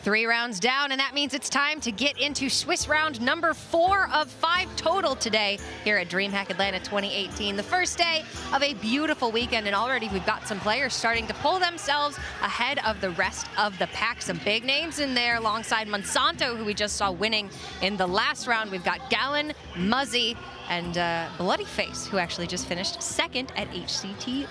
3 rounds down, and that means it's time to get into Swiss round number 4 of 5 total today here at DreamHack Atlanta 2018. The first day of a beautiful weekend, and already we've got some players starting to pull themselves ahead of the rest of the pack. Some big names in there alongside Monsanto, who we just saw winning in the last round. We've got Gallon, Muzzy, and Bloody Face, who actually just finished second at HCT.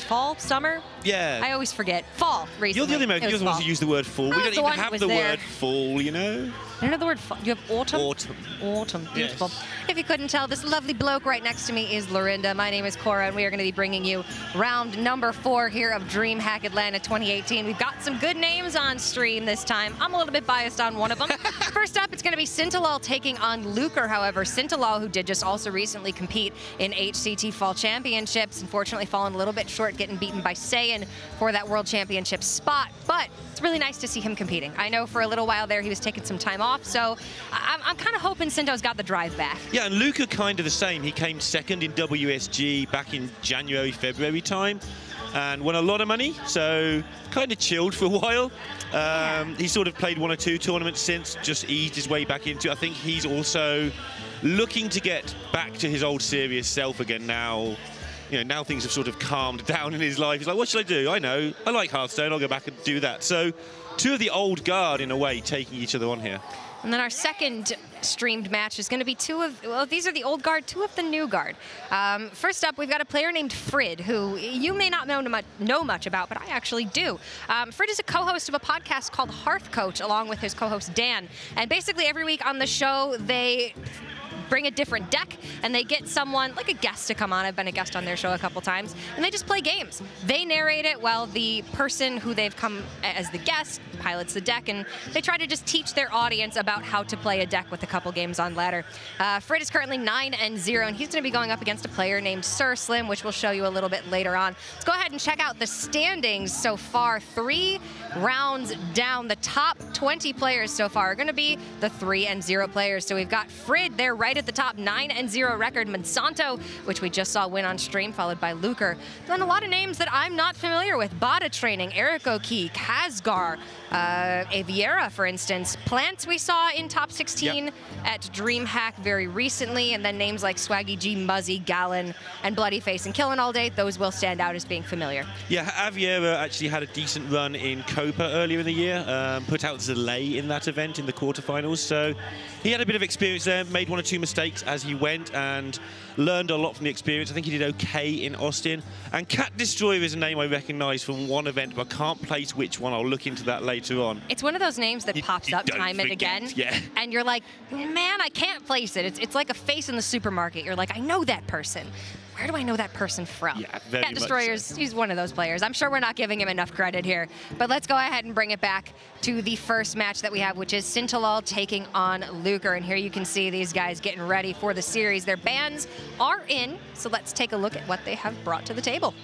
Fall, summer? Yeah. I always forget. Fall, recently. You're the only American. You're the ones who use the word fall. We don't even have the word fall, you know? I don't know the word fall. You have autumn? Autumn. Autumn. Beautiful. Yes. If you couldn't tell, this lovely bloke right next to me is Lorinda. My name is Cora, and we are going to be bringing you round number 4 here of DreamHack Atlanta 2018. We've got some good names on stream this time. I'm a little bit biased on one of them. First up, it's going to be Sintolol taking on Luker. However, Sintolol, who did just also recently compete in HCT Fall Championships, unfortunately fallen a little bit short, getting beaten by Saiyan for that World Championship spot. But it's really nice to see him competing. I know for a little while there he was taking some time off, so I'm kind of hoping Sinto's got the drive back. Yeah, and Luker kind of the same. He came second in WSG back in January, February time, and won a lot of money, so kind of chilled for a while. He sort of played 1 or 2 tournaments since, just eased his way back into it. I think he's also looking to get back to his old serious self again now. You know, now things have sort of calmed down in his life. He's like, what should I do? I know, I like Hearthstone, I'll go back and do that. So 2 of the old guard, in a way, taking each other on here. And then our second streamed match is going to be these are the old guard, 2 of the new guard. First up, we've got a player named Frid, who you may not know much about, but I actually do. Frid is a co-host of a podcast called Hearth Coach, along with his co-host Dan. And basically every week on the show, they bring a different deck, and they get someone, like a guest, to come on. I've been a guest on their show a couple times, and they just play games. They narrate it while the person who they've come as the guest pilots the deck, and they try to just teach their audience about how to play a deck with a couple games on ladder. Frid is currently 9-0, and he's going to be going up against a player named Sir Slim, which we'll show you a little bit later on. Let's go ahead and check out the standings so far. 3 rounds down. The top 20 players so far are going to be the 3-0 players. So we've got Frid there right at the top, 9-0 record. Monsanto, which we just saw win on stream, followed by Luker. Then a lot of names that I'm not familiar with. Bada Training, Eric O'Key, Kazgar, Aviera, for instance. Plants we saw in top 16 at DreamHack very recently, and then names like Swaggy G, Muzzy, Gallon, and Bloody Face and Killin' All Day, those will stand out as being familiar. Yeah, Aviera actually had a decent run in Copa earlier in the year, put out Zalay in that event in the quarterfinals, so he had a bit of experience there, made 1 or 2 mistakes as he went, and learned a lot from the experience. I think he did okay in Austin. And Cat Destroyer is a name I recognise from one event, but I can't place which one. I'll look into that later on. It's one of those names that pops up time and again, and you're like, man, I can't place it. It's like a face in the supermarket. You're like, I know that person. Where do I know that person from? Yeah, very Cat Destroyer's, so. He's one of those players. I'm sure we're not giving him enough credit here. But let's go ahead and bring it back to the first match that we have, which is Sintolol taking on Luker. And here you can see these guys getting ready for the series. Their bans are in, so let's take a look at what they have brought to the table.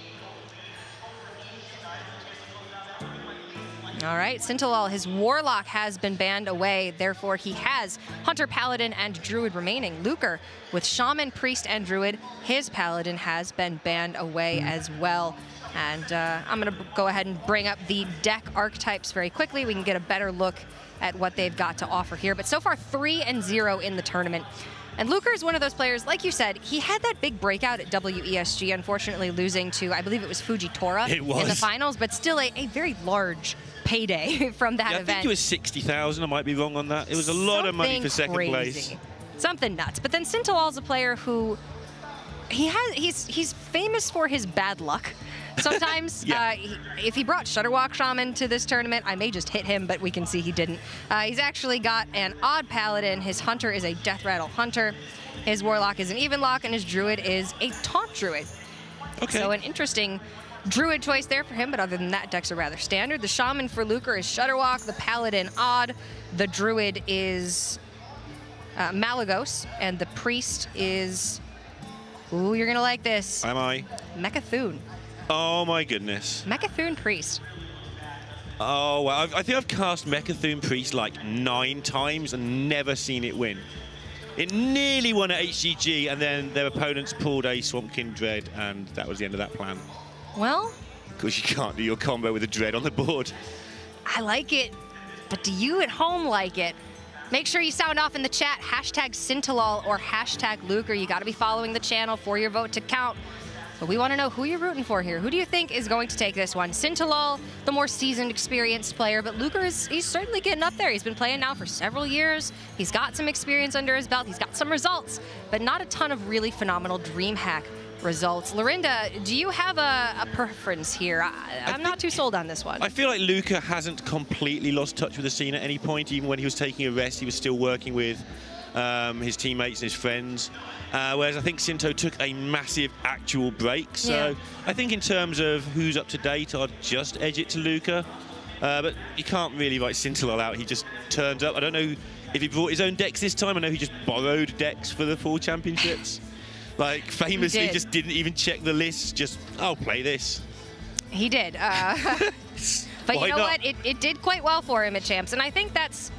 All right, Sintolol, his Warlock has been banned away, therefore he has Hunter, Paladin, and Druid remaining. Luker, with Shaman, Priest, and Druid, his Paladin has been banned away as well. And I'm going to go ahead and bring up the deck archetypes very quickly. We can get a better look at what they've got to offer here. But so far, 3-0 in the tournament. And Luker is one of those players, like you said, he had that big breakout at WESG, unfortunately losing to, I believe it was Fujitora in the finals, but still a very large payday from that event. I think it was 60,000. I might be wrong on that. It was a lot of money for second place. Something nuts. But then Sintolol's a player who he's famous for his bad luck. Sometimes, if he brought Shutterwalk Shaman to this tournament, I may just hit him, but we can see he didn't. He's actually got an odd Paladin. His Hunter is a Death Rattle Hunter. His Warlock is an Even Lock, and his Druid is a Taunt Druid. Okay. So an interesting Druid choice there for him, but other than that, decks are rather standard. The Shaman for Luker is Shutterwalk, the Paladin odd, the Druid is Malagos, and the Priest is, ooh, you're gonna like this. Am I? Mechathoon. Oh my goodness. Mechathoon Priest. Oh, well, I think I've cast Mechathoon Priest like 9 times and never seen it win. It nearly won at HGG, and then their opponents pulled a Swampkin Dread, and that was the end of that plan. Well, Because you can't do your combo with a Dread on the board. I like it, but do you at home like it? Make sure you sound off in the chat, hashtag Sintolol or hashtag Luker. You got to be following the channel for your vote to count. But we want to know who you're rooting for here. Who do you think is going to take this one? Sintolol, the more seasoned, experienced player, but Luker he's certainly getting up there. He's been playing now for several years. He's got some experience under his belt. He's got some results, but not a ton of really phenomenal DreamHack results. Lorinda, do you have a preference here? I'm not too sold on this one. I feel like Luker hasn't completely lost touch with the scene at any point. Even when he was taking a rest, he was still working with his teammates and his friends. Whereas I think Sinto took a massive actual break. So yeah. I think in terms of who's up to date, I'd just edge it to Luker. But you can't really write Sintolol out. He just turned up. I don't know if he brought his own decks this time. I know he just borrowed decks for the Fall Championships. Like, famously just didn't even check the list, just, I'll play this. He did. But you know what? It did quite well for him at Champs, and I think that's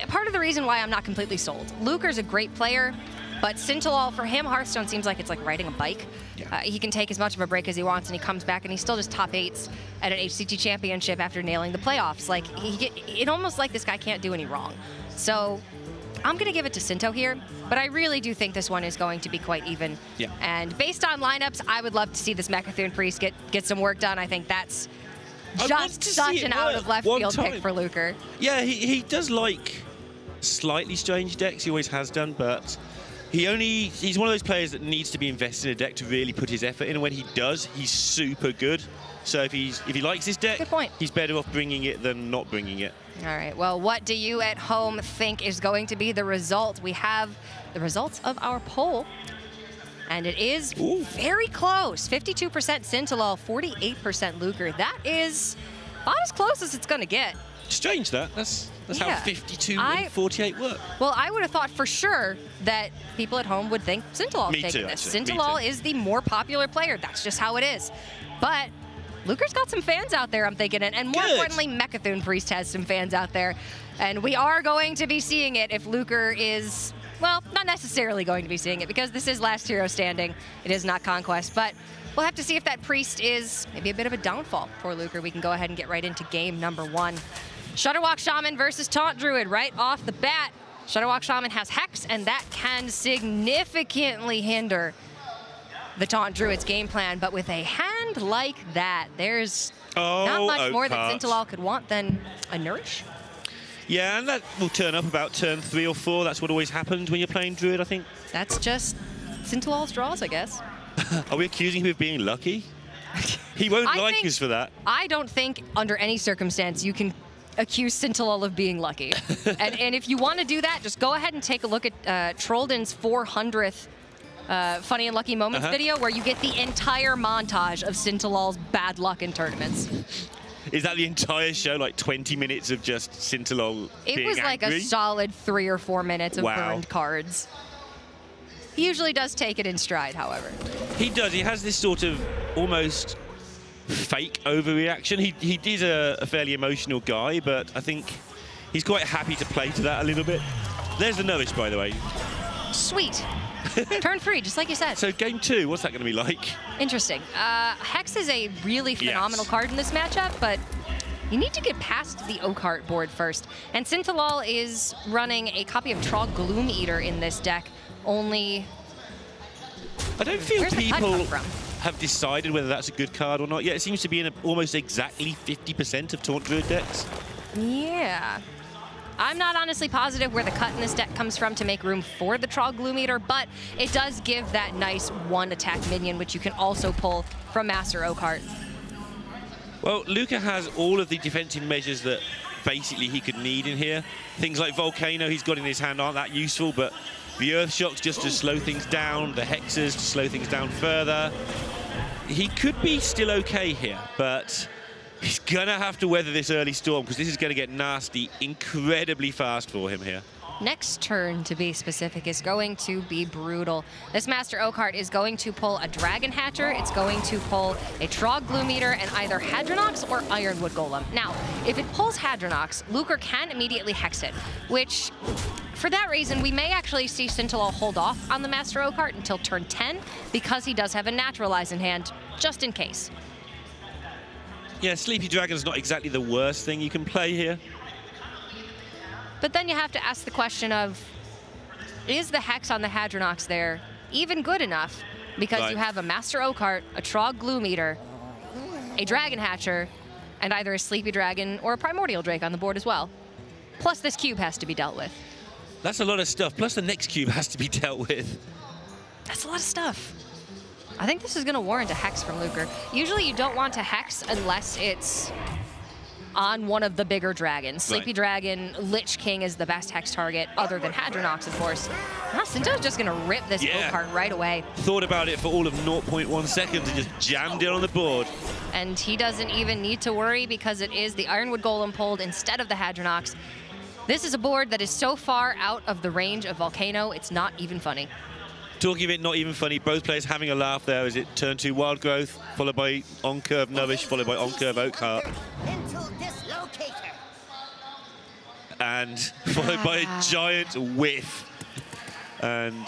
part of the reason why I'm not completely sold. Luker's a great player, but Sintolol, for him, Hearthstone seems like it's like riding a bike. Yeah. He can take as much of a break as he wants, and he comes back, and he's still just top 8s at an HCT championship after nailing the playoffs. Like, it almost like this guy can't do any wrong. So I'm going to give it to Sinto here, but I really do think this one is going to be quite even. Yeah. And based on lineups, I would love to see this Mechathune Priest get some work done. I think that's just such an out-of-left-field pick for Luker. Yeah, he does like slightly strange decks. He always has done, but he's one of those players that needs to be invested in a deck to really put his effort in, and when he does, he's super good. So if he likes his deck, he's better off bringing it than not bringing it. All right, well, what do you at home think is going to be the result? We have the results of our poll, and it is very close. 52% Sintolol, 48% Luker. That is about as close as it's going to get. Strange that. That's how 52 and 48 work. Well, I would have thought for sure that people at home would think Sintolol is taking this. Sintolol is the more popular player. That's just how it is. But Luker's got some fans out there, I'm thinking, and more importantly, Mechathune Priest has some fans out there. And we are going to be seeing it if Luker is, well, not necessarily going to be seeing it, because this is last hero standing. It is not Conquest, but we'll have to see if that Priest is maybe a bit of a downfall for Luker. We can go ahead and get right into game number 1. Shutterwalk Shaman versus Taunt Druid right off the bat. Shutterwalk Shaman has Hex, and that can significantly hinder the Taunt Druid's game plan, but with a hand like that, there's not much more that Sintolol could want than a Nourish. Yeah, and that will turn up about turn 3 or 4. That's what always happens when you're playing Druid, I think. That's just Sintolol's draws, I guess. Are we accusing him of being lucky? He won't like us for that. I don't think under any circumstance you can accuse Sintolol of being lucky. and if you want to do that, just go ahead and take a look at Trollden's 400th Funny and Lucky Moments video, where you get the entire montage of Sintolol's bad luck in tournaments. Is that the entire show, like 20 minutes of just Sintolol being It was like angry? a solid 3 or 4 minutes of burned cards. He usually does take it in stride, however. He does. He has this sort of almost fake overreaction. He is a fairly emotional guy, but I think he's quite happy to play to that a little bit. There's the Nourish, by the way. Sweet. Turn 3, just like you said. So game 2, what's that going to be like? Interesting. Hex is a really phenomenal card in this matchup, but you need to get past the Oakheart board first. And Sintolol is running a copy of Trog Gloom Eater in this deck, only... I don't feel people have decided whether that's a good card or not yet. It seems to be in almost exactly 50% of Taunt Druid decks. Yeah. I'm not honestly positive where the cut in this deck comes from to make room for the Trog Gloom Eater, but it does give that nice 1-attack minion, which you can also pull from Master Oakheart. Well, Luker has all of the defensive measures that basically he could need in here. Things like Volcano he's got in his hand aren't that useful, but the Earth Shocks just to slow things down, the Hexes to slow things down further. He could be still okay here, but he's going to have to weather this early storm, because this is going to get nasty incredibly fast for him here. Next turn, to be specific, is going to be brutal. This Master Oakheart is going to pull a Dragon Hatcher, it's going to pull a Trog Gloom Eater, and either Hadronox or Ironwood Golem. Now, if it pulls Hadronox, Luker can immediately Hex it, which, for that reason, we may actually see Sintolol hold off on the Master Oakheart until turn 10, because he does have a Naturalize in hand, just in case. Yeah, Sleepy Dragon's not exactly the worst thing you can play here. But then you have to ask the question of, is the Hex on the Hadronox there even good enough? Because you have a Master Oakheart, a Trog Gloom Eater, a Dragon Hatcher, and either a Sleepy Dragon or a Primordial Drake on the board as well. Plus this cube has to be dealt with. That's a lot of stuff. Plus the next cube has to be dealt with. That's a lot of stuff. I think this is going to warrant a Hex from Lucre. Usually you don't want to Hex unless it's on one of the bigger dragons. Sleepy Dragon, Lich King is the best Hex target, other than Hadronox, of course. Now Sinto's just going to rip this Oakheart right away. Thought about it for all of 0.1 seconds and just jammed it on the board. And he doesn't even need to worry because it is the Ironwood Golem pulled instead of the Hadronox. This is a board that is so far out of the range of Volcano, it's not even funny. Talking of it not even funny, both players having a laugh there as it turn 2 Wild Growth, followed by on-curve Nourish, followed by on-curve Oakheart. And followed by a giant whiff. And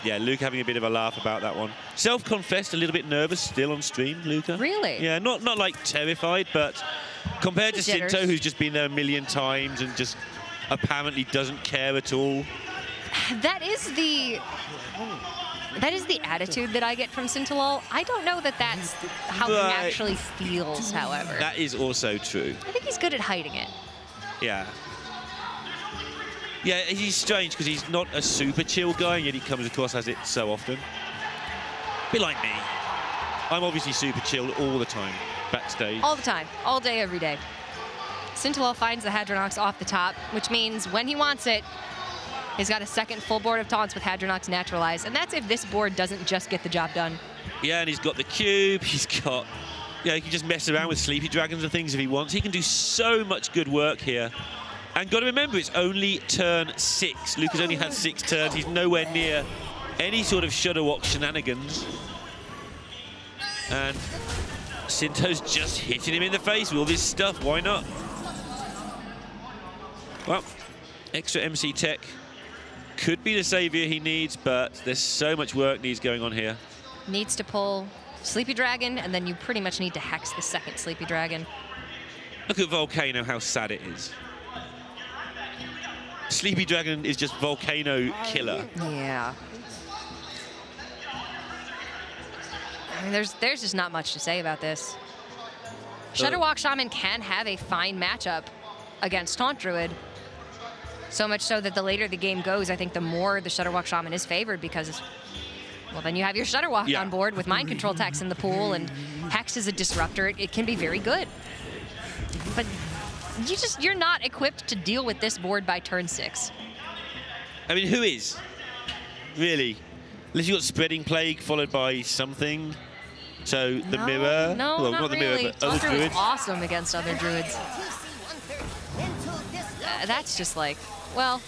yeah, Luke having a bit of a laugh about that one. Self-confessed a little bit nervous still on stream, Luca. Really? Yeah, not like terrified, but compared to Sinto, who's just been there a million times and just apparently doesn't care at all. That is the attitude that I get from Sintolol. I don't know that that's how he actually feels, however. That is also true. I think he's good at hiding it. Yeah. Yeah, he's strange because he's not a super chill guy, and yet he comes across as it so often. A bit like me. I'm obviously super chill all the time, backstage. All the time, all day, every day. Sintolol finds the Hadronox off the top, which means when he wants it, he's got a second full board of taunts with Hadronox Naturalize, and that's if this board doesn't just get the job done. Yeah, and he's got the cube, he's got... Yeah, he can just mess around with Sleepy Dragons and things if he wants. He can do so much good work here. And got to remember, it's only turn 6. Luke has only had 6 turns. He's nowhere near any sort of Shudderwock shenanigans. And Sinto's just hitting him in the face with all this stuff. Why not? Well, extra MC Tech could be the savior he needs, but there's so much work needs going on here. Needs to pull Sleepy Dragon, and then you pretty much need to Hex the second Sleepy Dragon. Look at Volcano, how sad it is. Sleepy Dragon is just Volcano killer. Yeah. I mean, there's just not much to say about this. Shudderwock Shaman can have a fine matchup against Taunt Druid. So much so that the later the game goes, I think the more the Shudderwock Shaman is favored because, well, then you have your Shudderwock on board with Mind Control techs in the pool, and Hex is a disruptor. It can be very good. But you're not equipped to deal with this board by turn 6. I mean, who is? Really? Unless you've got Spreading Plague followed by something. So the mirror. No, well, not the really. mirror, but other druids. Awesome against other druids. That's just like, well.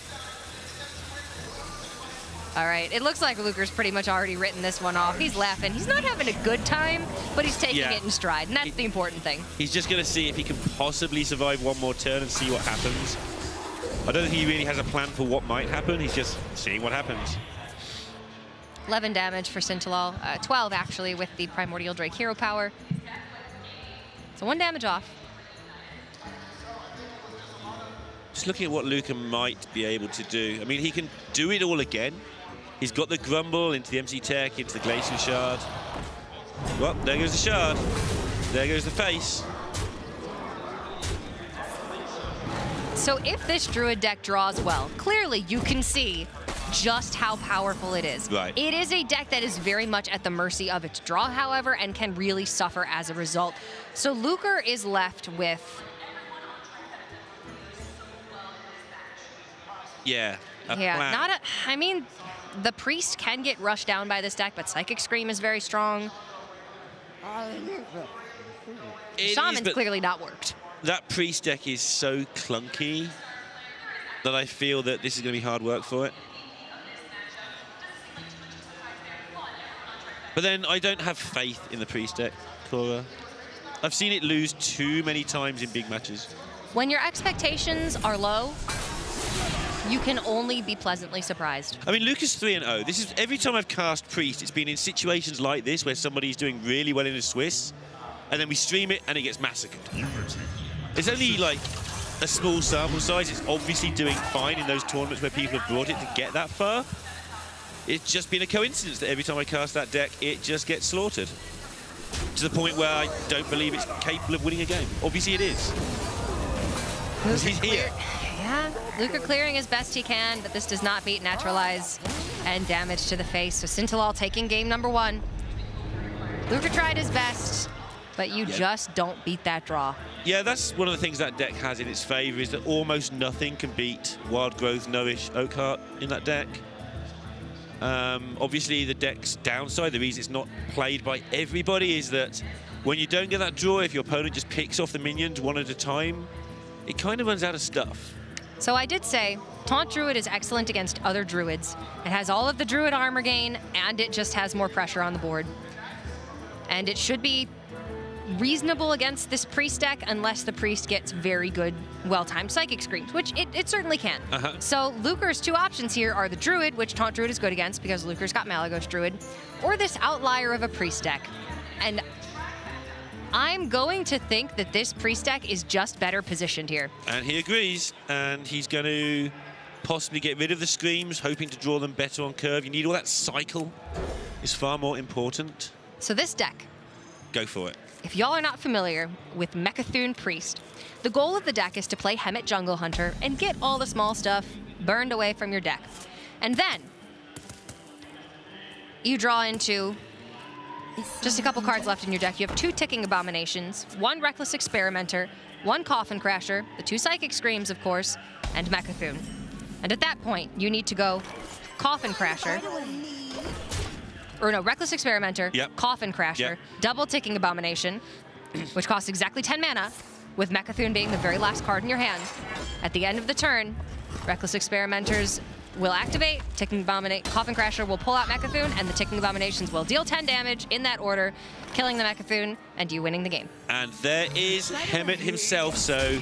All right, it looks like Luker's pretty much already written this one off. He's laughing. He's not having a good time, but he's taking it in stride, and that's the important thing. He's just going to see if he can possibly survive one more turn and see what happens. I don't think he really has a plan for what might happen. He's just seeing what happens. 11 damage for Sintolol. 12, actually, with the Primordial Drake hero power. So 1 damage off. Just looking at what Luca might be able to do. I mean, he can do it all again. He's got the Grumble into the MC Tech, into the Glacial Shard. Well, there goes the Shard. There goes the face. So if this Druid deck draws well, clearly you can see just how powerful it is. Right. It is a deck that is very much at the mercy of its draw, however, and can really suffer as a result. So Luker is left with... Yeah, plan. I mean, the Priest can get rushed down by this deck, but Psychic Scream is very strong. Shaman's clearly not worked. That Priest deck is so clunky that I feel that this is going to be hard work for it. But then I don't have faith in the Priest deck, Cora. I've seen it lose too many times in big matches. When your expectations are low, you can only be pleasantly surprised. I mean, Luke is 3-0. This is every time I've cast Priest, it's been in situations like this where somebody's doing really well in a Swiss, and then we stream it and it gets massacred. It's only like a small sample size. It's obviously doing fine in those tournaments where people have brought it to get that far. It's just been a coincidence that every time I cast that deck, it just gets slaughtered. To the point where I don't believe it's capable of winning a game. Obviously it is. Because he's here. Yeah, Luca clearing as best he can, but this does not beat Naturalize and damage to the face. So Sintolol taking game number 1. Luca tried his best, but you just don't beat that draw. Yeah, that's one of the things that deck has in its favor, is that almost nothing can beat Wild Growth, Nourish, Oakheart in that deck. Obviously, the deck's downside, the reason it's not played by everybody, is that when you don't get that draw, if your opponent just picks off the minions one at a time, it kind of runs out of stuff. So I did say, Taunt Druid is excellent against other Druids. It has all of the Druid armor gain, and it just has more pressure on the board. And it should be reasonable against this Priest deck, unless the Priest gets very good, well-timed Psychic Screams, which it certainly can. So Luker's 2 options here are the Druid, which Taunt Druid is good against because Luker's got Malagos Druid, or this outlier of a Priest deck. And I'm going to think that this Priest deck is just better positioned here. And he agrees, and he's going to possibly get rid of the Screams, hoping to draw them better on curve. You need all that cycle. Is far more important. So this deck, go for it. If y'all are not familiar with Mecha'thun Priest, the goal of the deck is to play Hemet Jungle Hunter and get all the small stuff burned away from your deck. And then you draw into just a couple cards left in your deck. You have 2 Ticking Abominations, 1 Reckless Experimenter, 1 Coffin Crasher, the 2 Psychic Screams, of course, and Mecha'thun. And at that point, you need to go Coffin Crasher, or no, Reckless Experimenter, Coffin Crasher, double Ticking Abomination, which costs exactly 10 mana, with Mecha'thun being the very last card in your hand. At the end of the turn, Reckless Experimenters will activate, Coffin Crasher will pull out Mecha'thun, and the Ticking Abominations will deal 10 damage in that order, killing the Mecha'thun, and you winning the game. And there is Hemet himself, so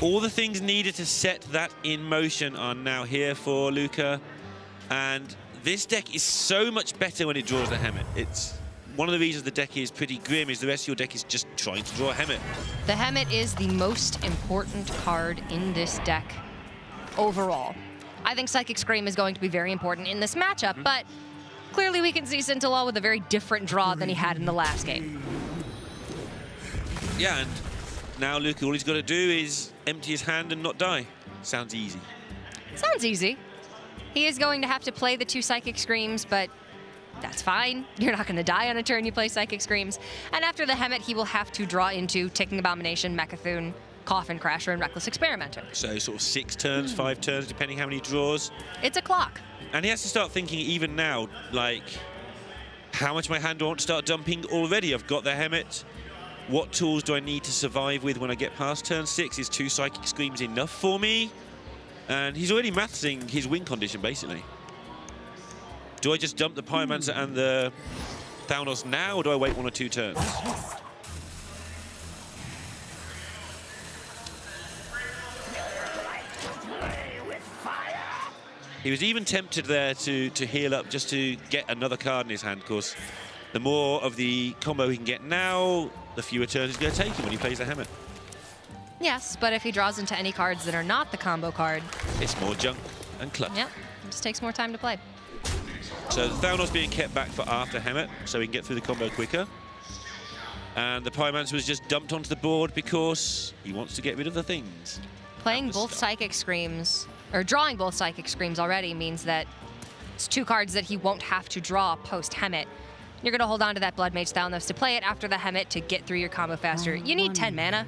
all the things needed to set that in motion are now here for Luca. And this deck is so much better when it draws the Hemet. It's one of the reasons the deck is pretty grim is the rest of your deck is just trying to draw a Hemet. The Hemet is the most important card in this deck overall. I think Psychic Scream is going to be very important in this matchup, but clearly we can see Sintolol with a very different draw than he had in the last game. Yeah, and now Luca, all he's got to do is empty his hand and not die. Sounds easy. Sounds easy. He is going to have to play the 2 Psychic Screams, but that's fine. You're not going to die on a turn you play Psychic Screams. And after the Hemet, he will have to draw into Ticking Abomination, Mecha'thun, Coffin Crasher, and Reckless Experimenter. So sort of 6 turns, 5 turns, depending how many draws. It's a clock. And he has to start thinking even now, like, how much my hand do I want to start dumping already? I've got the Hemet. What tools do I need to survive with when I get past turn 6? Is 2 Psychic Screams enough for me? And he's already mathsing his win condition, basically. Do I just dump the Pyromancer and the Thalnos now, or do I wait 1 or 2 turns? He was even tempted there to heal up just to get another card in his hand. Of course, the more of the combo he can get now, the fewer turns he's going to take him when he plays the Hemet. Yes, but if he draws into any cards that are not the combo card, it's more junk and clutter. Yep, it just takes more time to play. So the Thalnos being kept back for after Hemet, so he can get through the combo quicker. And the Pyromancer was just dumped onto the board because he wants to get rid of the things. Playing both Psychic Screams, or drawing both Psychic Screams already, means that it's 2 cards that he won't have to draw post-Hemet. You're going to hold on to that Blood Mage Thalnos to play it after the Hemet to get through your combo faster. You need 10 mana.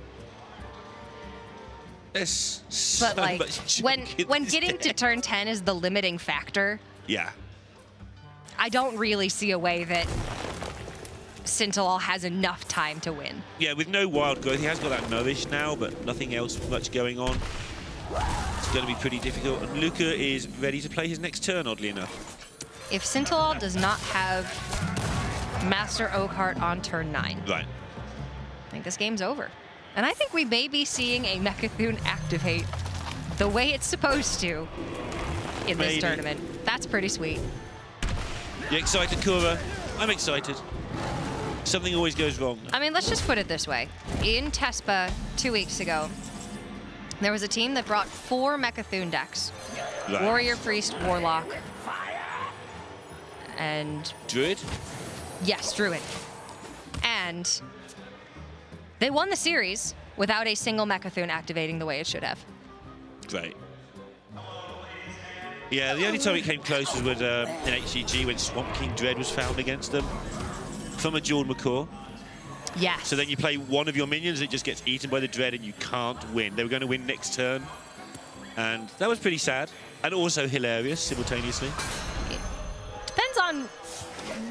So but like, when getting to turn 10 is the limiting factor, yeah, I don't really see a way that Sintolol has enough time to win. Yeah, with no Wild Growth, he has got that Nourish now, but nothing else much going on. It's going to be pretty difficult. And Luca is ready to play his next turn, oddly enough. If Sintolol does not have Master Oakheart on turn 9, right, I think this game's over. And I think we may be seeing a Mecha'thun activate the way it's supposed to in this tournament. That's pretty sweet. You excited, Kura? I'm excited. Something always goes wrong. I mean, let's just put it this way. In Tespa 2 weeks ago, there was a team that brought 4 Mechathune decks. Right. Warrior, Priest, Warlock, and... Druid? Yes, Druid. And they won the series without a single Mechathune activating the way it should have. Great. Yeah, the only time it came close was with, in HCG when Swamp King Dread was found against them from a dual Macaw. Yes. So then you play one of your minions, it just gets eaten by the Dread and you can't win. They were going to win next turn. And that was pretty sad. And also hilarious simultaneously. It depends on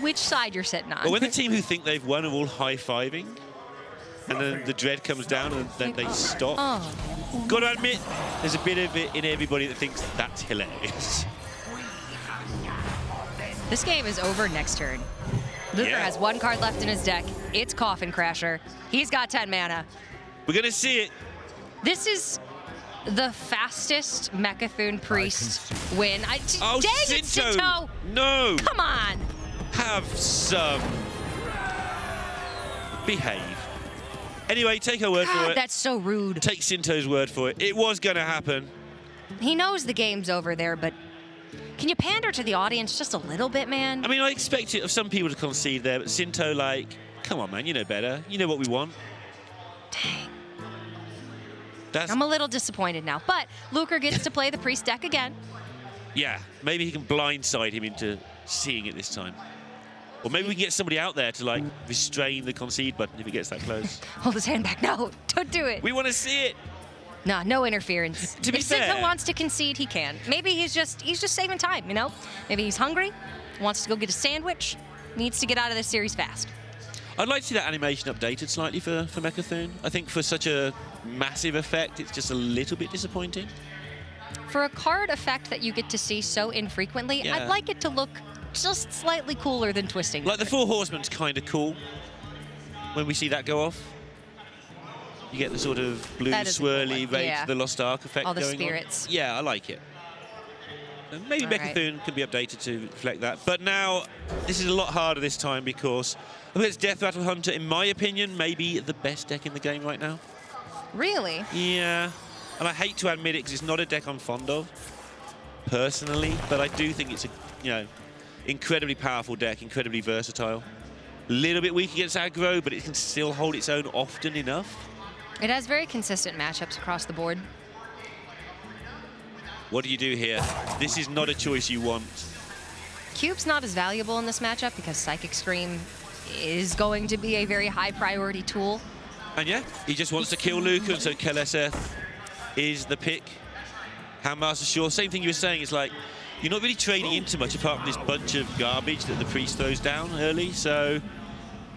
which side you're sitting on. Well, when the team who think they've won are all high-fiving, and then the Dread comes down and then they stop. Oh. Got to admit, there's a bit of it in everybody that thinks that's hilarious. This game is over next turn. Luker has 1 card left in his deck. It's Coffin Crasher. He's got 10 mana. We're going to see it. This is the fastest Mechathune Priest win. Oh, dang it, Sinto! Sinto! No! Come on! Have some... behave. Anyway, take her word for it. That's so rude. Take Sinto's word for it. It was going to happen. He knows the game's over there, but can you pander to the audience just a little bit, man? I mean, I expect it of some people to concede there, but Sinto, like, come on, man, you know better. You know what we want. Dang. That's... I'm a little disappointed now, but Luker gets to play the Priest deck again. Yeah, maybe he can blindside him into seeing it this time. Or maybe we can get somebody out there to, like, restrain the concede button if he gets that close. Hold his hand back. No, don't do it. We want to see it. Nah, no interference. To be fair, if Sinto wants to concede, he can. Maybe he's just saving time, you know? Maybe he's hungry, wants to go get a sandwich, needs to get out of this series fast. I'd like to see that animation updated slightly for Mechathune. I think for such a massive effect, it's just a little bit disappointing. For a card effect that you get to see so infrequently, Yeah. I'd like it to look just slightly cooler than Twisting. Like the Four Horsemen's kind of cool when we see that go off. You get the sort of blue swirly Raid to the Lost Ark effect all the going spirits. on. Yeah, I like it. And maybe Mechathune can be updated to reflect that. But now, this is a lot harder this time because I think it's Death Rattle Hunter, in my opinion, maybe the best deck in the game right now. Really? Yeah. And I hate to admit it because it's not a deck I'm fond of, personally. But I do think it's a, you know, incredibly powerful deck, incredibly versatile. A little bit weak against aggro, but it can still hold its own often enough. It has very consistent matchups across the board. What do you do here? This is not a choice you want. Cube's not as valuable in this matchup because Psychic Scream is going to be a very high priority tool. And yeah, he just wants to kill Luca, and so Keleseth is the pick. Handmaster Shaw, same thing you were saying, it's like, you're not really trading into much apart from this bunch of garbage that the Priest throws down early, so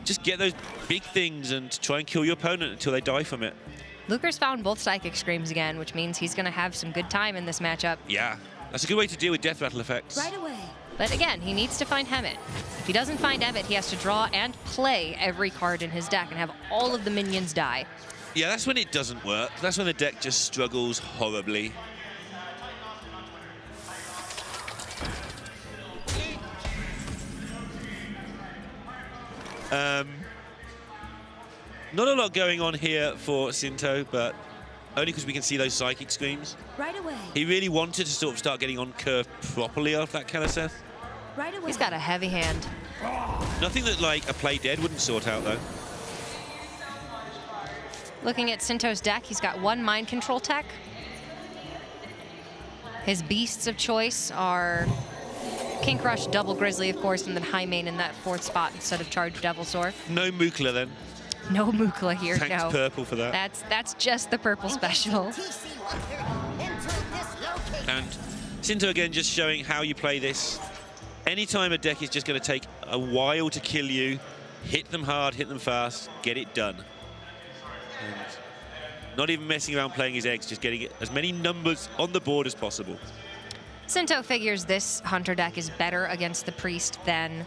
just get those big things and try and kill your opponent until they die from it. Luker's found both Psychic Screams again, which means he's going to have some good time in this matchup. Yeah, that's a good way to deal with Death Rattle effects. Right away. But again, he needs to find Hemet. If he doesn't find Hemet, he has to draw and play every card in his deck and have all of the minions die. Yeah, that's when it doesn't work. That's when the deck just struggles horribly. Not a lot going on here for Sinto, but only because we can see those Psychic Screams. Right away. He really wanted to sort of start getting on curve properly off that Keleseth. Right away. He's got a heavy hand. Nothing that, like, a Play Dead wouldn't sort out, though. Looking at Sinto's deck, he's got 1 Mind Control tech. His beasts of choice are King Crush, Double Grizzly, of course, and then Highmane in that 4th spot instead of Charged Devilsaur. No Mukla, then. No Mukla here, Thanks, no. purple for that. That's just the purple special. And Sinto, again, just showing how you play this. Anytime a deck is just going to take a while to kill you, hit them hard, hit them fast, get it done. And not even messing around playing his eggs, just getting as many numbers on the board as possible. Sinto figures this Hunter deck is better against the Priest than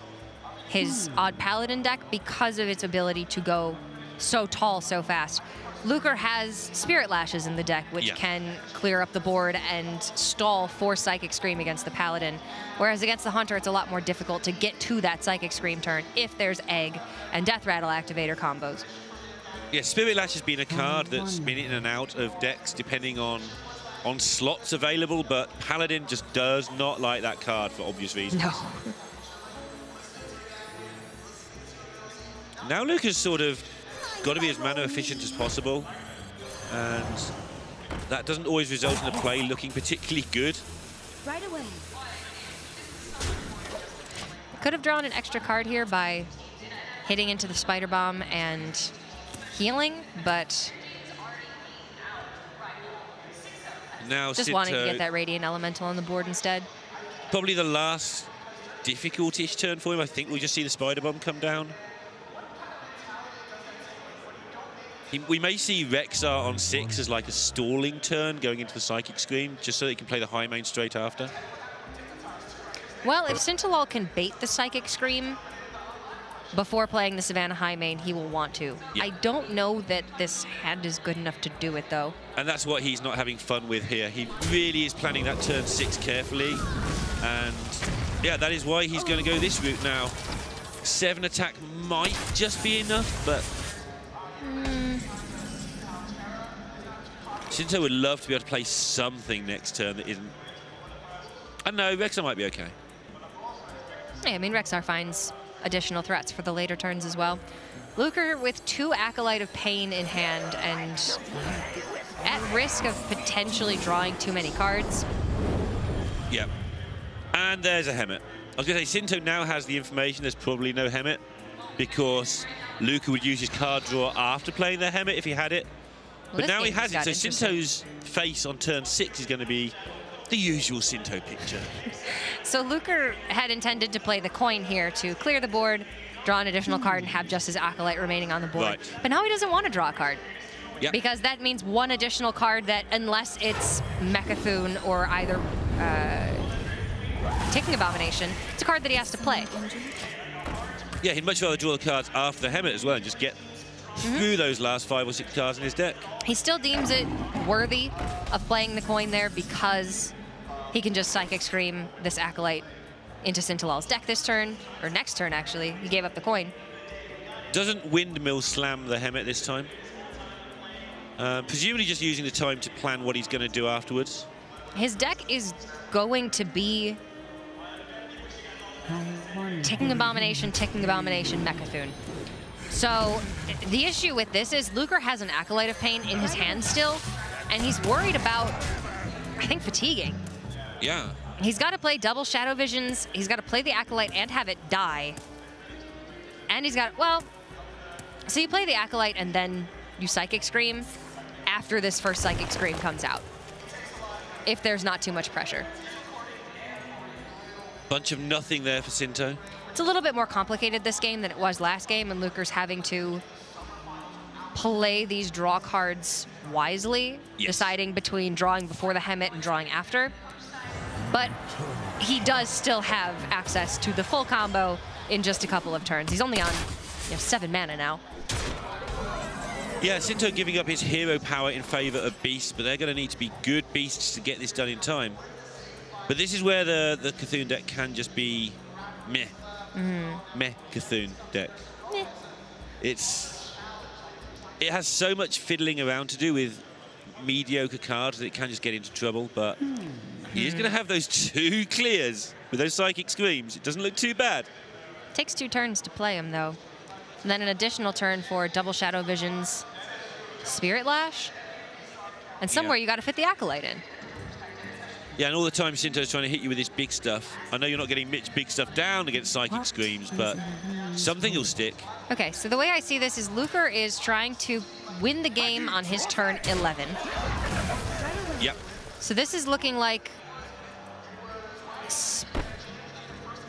his Odd Paladin deck because of its ability to go so tall so fast. Luker has Spirit Lashes in the deck, which can clear up the board and stall for Psychic Scream against the Paladin. Whereas against the Hunter, it's a lot more difficult to get to that Psychic Scream turn if there's Egg and Death Rattle activator combos. Yeah, Spirit Lash has been a card that's been in and out of decks depending on slots available, but Paladin just does not like that card for obvious reasons. No. Now Luker's sort of got to be as mana efficient as possible, and that doesn't always result in a play looking particularly good. Right away. Could have drawn an extra card here by hitting into the Spider Bomb and healing, but now just wanting to get that Radiant Elemental on the board instead. Probably the last difficult-ish turn for him. I think we'll just see the Spider Bomb come down. We may see Rexar on 6 as like a stalling turn going into the Psychic Scream, just so they can play the high main straight after. Well, if Sintolol can bait the Psychic Scream before playing the Savannah high main, he will want to. Yeah. I don't know that this hand is good enough to do it, though. And that's what he's not having fun with here. He really is planning that turn 6 carefully. And yeah, that is why he's going to go this route now. 7 attack might just be enough, but Shinto would love to be able to play something next turn that isn't. I don't know, Rexar might be okay. Yeah, I mean, Rexar finds additional threats for the later turns as well. Luker with 2 Acolyte of Pain in hand and at risk of potentially drawing too many cards. Yeah. And there's a Hemet. I was going to say, Sinto now has the information there's probably no Hemet because Luker would use his card draw after playing the Hemet if he had it. Well, but now he has it, so interesting. Sinto's face on turn 6 is going to be the usual Sinto picture. So Luker had intended to play the coin here to clear the board, draw an additional card, and have just his Acolyte remaining on the board. Right. But now he doesn't want to draw a card. Yep. Because that means one additional card that, unless it's Mechathune or either Ticking Abomination, it's a card that he has to play. Yeah, he'd much rather draw the cards after the Hemet as well and just get through those last 5 or 6 cards in his deck. He still deems it worthy of playing the coin there because he can just Psychic Scream this Acolyte into Sintolol's deck this turn, or next turn actually. He gave up the coin. Doesn't Windmill slam the Hemet this time? Presumably just using the time to plan what he's going to do afterwards. His deck is going to be Ticking Abomination, Mechathune. So the issue with this is Luker has an Acolyte of Pain in his hand still, and he's worried about, I think, fatiguing. Yeah. He's got to play double Shadow Visions, he's got to play the Acolyte and have it die. And he's got, well, so you play the Acolyte and then you Psychic Scream after this first Psychic Scream comes out, if there's not too much pressure. Bunch of nothing there for Sinto. It's a little bit more complicated this game than it was last game, and Luker's having to play these draw cards wisely, deciding between drawing before the Hemet and drawing after. But he does still have access to the full combo in just a couple of turns. He's only on 7 mana now. Yeah, Sinto giving up his hero power in favor of beasts, but they're going to need to be good beasts to get this done in time. But this is where the Cthulhu deck can just be meh. Meh Cthulhu deck. Meh. It has so much fiddling around to do with mediocre cards that it can just get into trouble, but he's going to have those 2 clears with those Psychic Screams. It doesn't look too bad. Takes 2 turns to play him, though. And then an additional turn for double Shadow Visions, Spirit Lash, and somewhere you got to fit the Acolyte in. Yeah, and all the time Sinto's trying to hit you with this big stuff. I know you're not getting Mitch big stuff down against Psychic Screams, but something will stick. Okay, so the way I see this is Luker is trying to win the game on his turn 11. Yep. So this is looking like... Is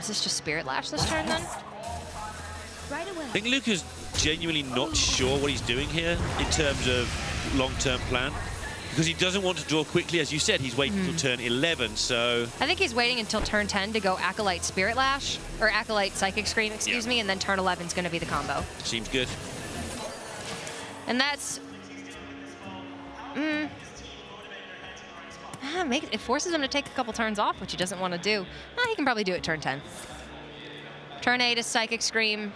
this just Spirit Lash this turn, then? Right away. I think Luker's genuinely not sure what he's doing here in terms of long-term plan, because he doesn't want to draw quickly. As you said, he's waiting until turn 11, so... I think he's waiting until turn 10 to go Acolyte Spirit Lash, or Acolyte Psychic Scream, excuse me, and then turn 11 is going to be the combo. Seems good. And that's It forces him to take a couple turns off, which he doesn't want to do. He can probably do it turn 10. Turn 8 is Psychic Scream.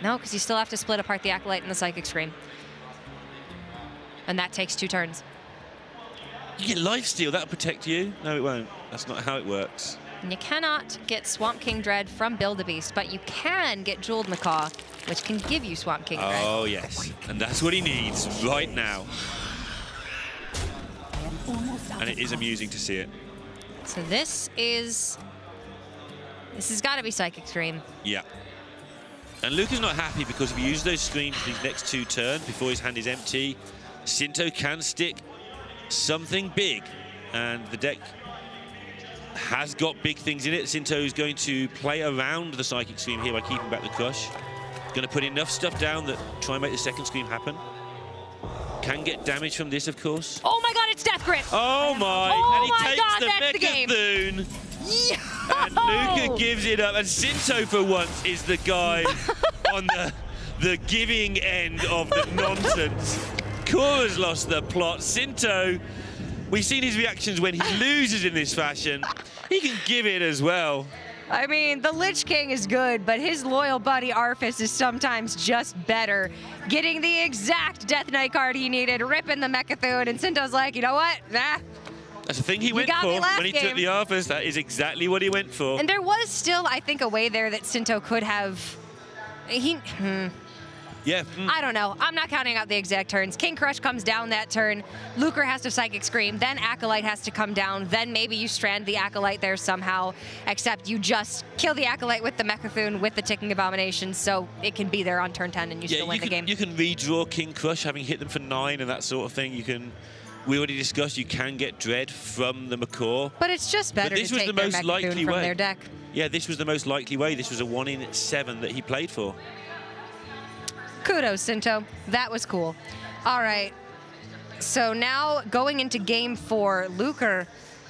No, because you still have to split apart the Acolyte and the Psychic Scream. And that takes 2 turns. You get Lifesteal, that'll protect you. No, it won't. That's not how it works. And you cannot get Swamp King Dread from Build-A-Beast, but you can get Jeweled Macaw, which can give you Swamp King Dread. Oh, yes. And that's what he needs right now. And it is amusing to see it. So this has got to be Psychic Scream. Yeah. And Luca's not happy because if he uses those screens for these next 2 turns before his hand is empty, Sinto can stick something big. And the deck has got big things in it. Sinto is going to play around the Psychic Scream here by keeping back the Crush. Going to put enough stuff down that try and make the second Scream happen. Can get damage from this, of course. Oh my God, it's Death Grip! Oh my! Oh and he my takes God, the that's the game. Megathune. And Luca gives it up. And Sinto, for once, is the guy on the giving end of the nonsense. Cora's lost the plot. Sinto, we've seen his reactions when he loses in this fashion. He can give it as well. I mean, the Lich King is good, but his loyal buddy Arphis is sometimes just better. Getting the exact Death Knight card he needed, ripping the Mechathune, and Sinto's like, you know what? Nah. That's the thing he went for when he took the Arphis. That is exactly what he went for. And there was still, I think, a way there that Sinto could have... Yeah. I don't know. I'm not counting out the exact turns. King Crush comes down that turn. Lucre has to Psychic Scream. Then Acolyte has to come down. Then maybe you strand the Acolyte there somehow. Except you just kill the Acolyte with the Mechathune with the Ticking Abomination, so it can be there on turn 10 and you still win the game. You can redraw King Crush, having hit them for 9 and that sort of thing. You can... We already discussed you can get Dread from the Macaw. But it's just better to take their Mechathune from their deck. Yeah, this was the most likely way. This was a 1 in 7 that he played for. Kudos, Sinto. That was cool. All right. So now going into game 4, Lucre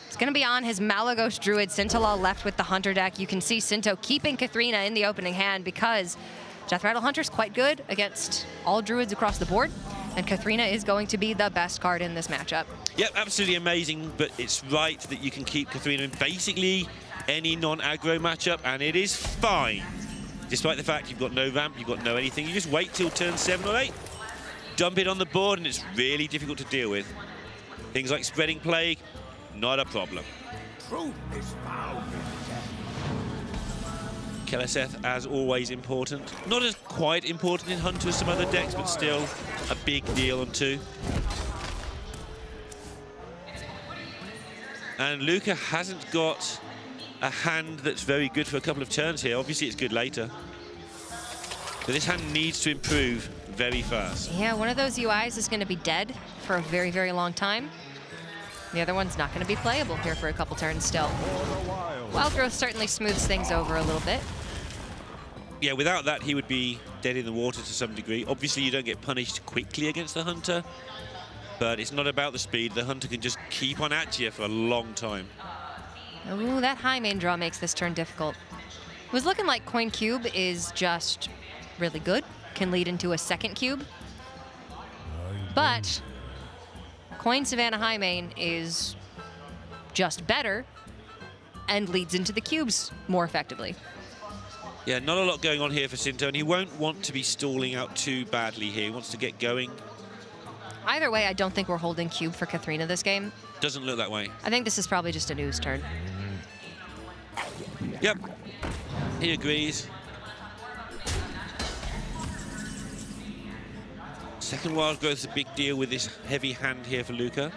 is going to be on his Malagos Druid. Sintolol left with the Hunter deck. You can see Sinto keeping Kathrina in the opening hand because Death Rattle Hunter's quite good against all Druids across the board. And Kathrina is going to be the best card in this matchup. Yep, absolutely amazing. But it's right that you can keep Kathrina in basically any non-aggro matchup, and it is fine. Despite the fact you've got no ramp, you've got no anything, you just wait till turn 7 or 8, dump it on the board, and it's really difficult to deal with. Things like Spreading Plague, not a problem. Truth is found in death. Keleseth, as always, important. Not as quite important in Hunter as some other decks, but still a big deal on 2. And Luca hasn't got a hand that's very good for a couple of turns here. Obviously, it's good later. But this hand needs to improve very fast. Yeah, one of those UIs is going to be dead for a very, very long time. The other one's not going to be playable here for a couple turns still. Wild Growth certainly smooths things over a little bit. Yeah, without that, he would be dead in the water to some degree. Obviously, you don't get punished quickly against the Hunter, but it's not about the speed. The Hunter can just keep on at you for a long time. Ooh, that high main draw makes this turn difficult. It was looking like Coin Cube is just really good, can lead into a second cube. But Coin Savannah High Main is just better and leads into the cubes more effectively. Yeah, not a lot going on here for Sinto, and he won't want to be stalling out too badly here. He wants to get going. Either way, I don't think we're holding cube for Kathrina this game. Doesn't look that way. I think this is probably just a news turn. Yep, he agrees. Second Wild Growth is a big deal with this heavy hand here for Luca.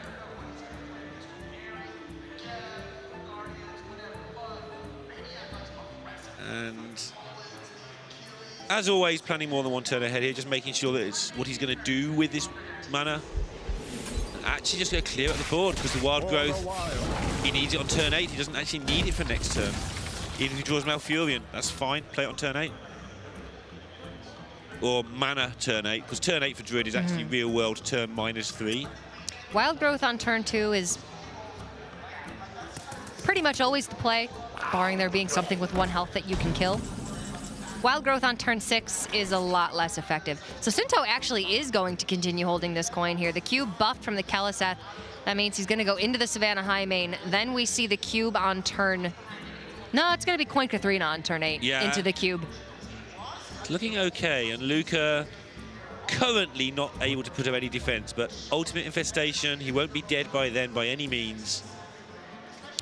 And as always, planning more than one turn ahead here, just making sure that it's what he's going to do with this mana. Actually just going to clear out the board because the Wild Growth, he needs it on turn 8. He doesn't actually need it for next turn. Even if he draws Malfurion, that's fine. Play it on turn 8. Or mana turn 8, because turn 8 for Druid is actually real world turn -3. Wild Growth on turn 2 is pretty much always the play, barring there being something with 1 health that you can kill. Wild Growth on turn 6 is a lot less effective. So Sinto actually is going to continue holding this coin here. The cube buffed from the Keleseth. That means he's going to go into the Savannah High main. Then we see the cube on turn... No, it's going to be Coin Katharina on turn 8 into the cube. It's looking okay, and Luca currently not able to put up any defense, but Ultimate Infestation, he won't be dead by then by any means.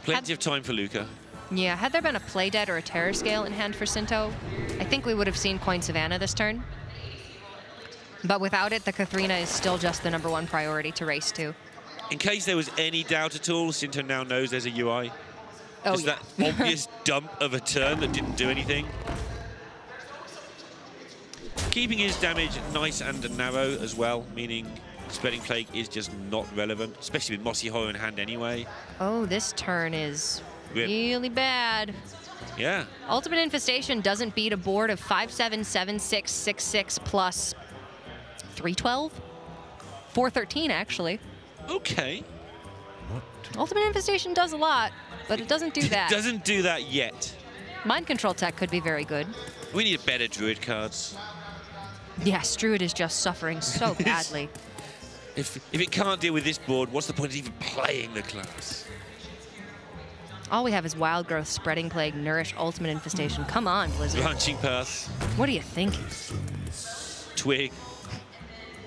Plenty of time for Luca. Yeah, had there been a Play Dead or a Terror Scale in hand for Sinto, I think we would have seen Coin Savannah this turn. But without it, the Katharina is still just the #1 priority to race to. In case there was any doubt at all, Sinto now knows there's a UI. Oh, Just that obvious dump of a turn that didn't do anything. Keeping his damage nice and narrow as well, meaning Spreading Plague is just not relevant, especially with Mossy Horror in hand anyway. Oh, this turn is really bad. Yeah. Ultimate Infestation doesn't beat a board of 5/7, 7/6, 6/6 plus 3/12? 4/13, actually. Okay. Ultimate Infestation does a lot, but it doesn't do that. It doesn't do that yet. Mind Control tech could be very good. We need better Druid cards. Yes, Druid is just suffering so badly. If it can't deal with this board, what's the point of even playing the class? All we have is Wild Growth, Spreading Plague, Nourish, Ultimate Infestation. Come on, Blizzard. Branching Path. What are you thinking? Twig.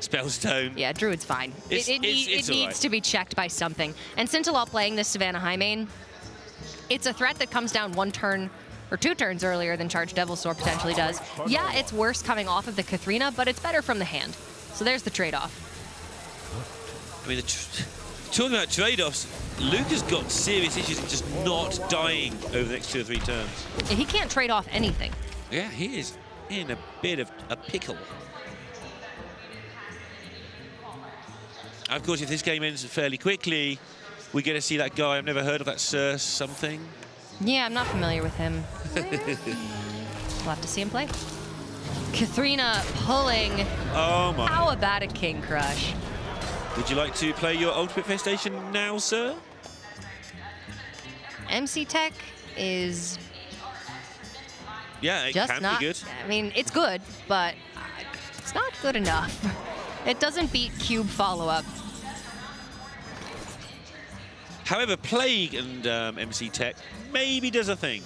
Spellstone. Yeah, Druid's fine. It needs to be checked by something. And Sintolol playing this Savannah High main, it's a threat that comes down 1 turn or 2 turns earlier than Charged Devilsaur potentially does. Yeah, it's worse coming off of the Katharina, but it's better from the hand. So there's the trade-off. I mean, talking about trade-offs, Luca's got serious issues in just not dying over the next 2 or 3 turns. Yeah, he can't trade off anything. Yeah, he is in a bit of a pickle. Of course, if this game ends fairly quickly, we get to see that guy. I've never heard of that Sir something. Yeah, I'm not familiar with him. We'll have to see him play. Katharina pulling. Oh my. How about a King Crush? Would you like to play your Ultimate Infestation now, sir? MC Tech is... Yeah, it just can not, be good. I mean, it's good, but it's not good enough. It doesn't beat Cube follow-up. However, Plague and MC Tech maybe does a thing.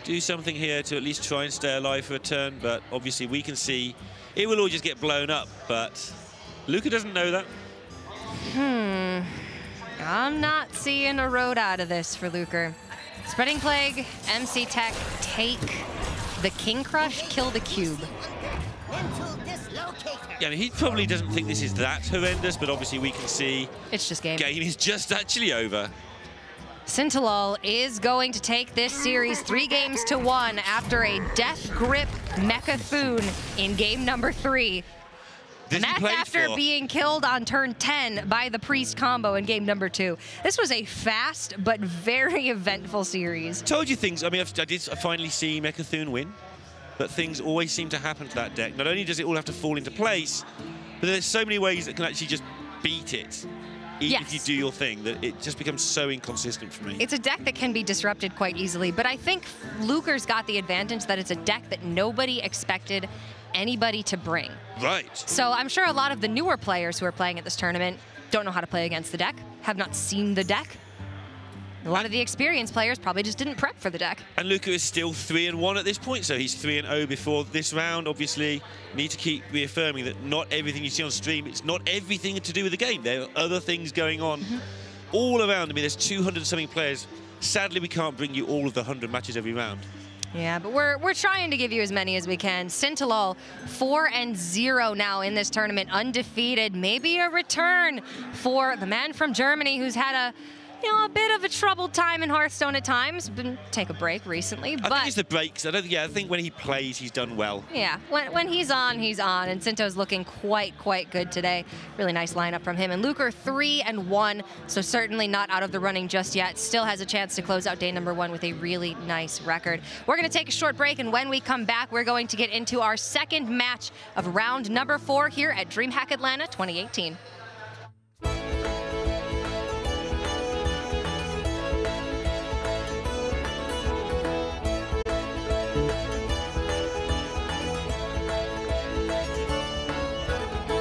Do something here to at least try and stay alive for a turn, but obviously we can see it will all just get blown up, but Luca doesn't know that. I'm not seeing a road out of this for Luca. Spreading Plague, MC Tech, take the King Crush, kill the Cube. Yeah, I mean, he probably doesn't think this is that horrendous, but obviously we can see it's just game. Game is just actually over. Sintolol is going to take this series 3-1 after a Death Grip Mechathune in game number 3. And that's after being killed on turn 10 by the Priest combo in game number 2. This was a fast but very eventful series. Told you things. I mean, I did finally see Mechathune win, but things always seem to happen to that deck. Not only does it all have to fall into place, but there's so many ways that can actually just beat it. Even if you do your thing, that it just becomes so inconsistent for me. It's a deck that can be disrupted quite easily, but I think Luker's got the advantage that it's a deck that nobody expected anybody to bring. Right. So I'm sure a lot of the newer players who are playing at this tournament don't know how to play against the deck, have not seen the deck. A lot of the experienced players probably just didn't prep for the deck. And Luca is still 3-1 at this point, so he's 3-0 before this round. Obviously, need to keep reaffirming that not everything you see on stream, it's not everything to do with the game. There are other things going on all around. I mean, there's 200-something players. Sadly, we can't bring you all of the 100 matches every round. Yeah, but we're trying to give you as many as we can. Sintolol 4-0 now in this tournament, undefeated. Maybe a return for the man from Germany who's had a bit of a troubled time in Hearthstone at times. Been take a break recently, but I think it's the breaks. I think when he plays, he's done well. Yeah, when he's on, and Sinto's looking quite good today. Really nice lineup from him. And Luker 3-1, so certainly not out of the running just yet. Still has a chance to close out day number 1 with a really nice record. We're going to take a short break, and when we come back, we're going to get into our second match of round number 4 here at DreamHack Atlanta 2018.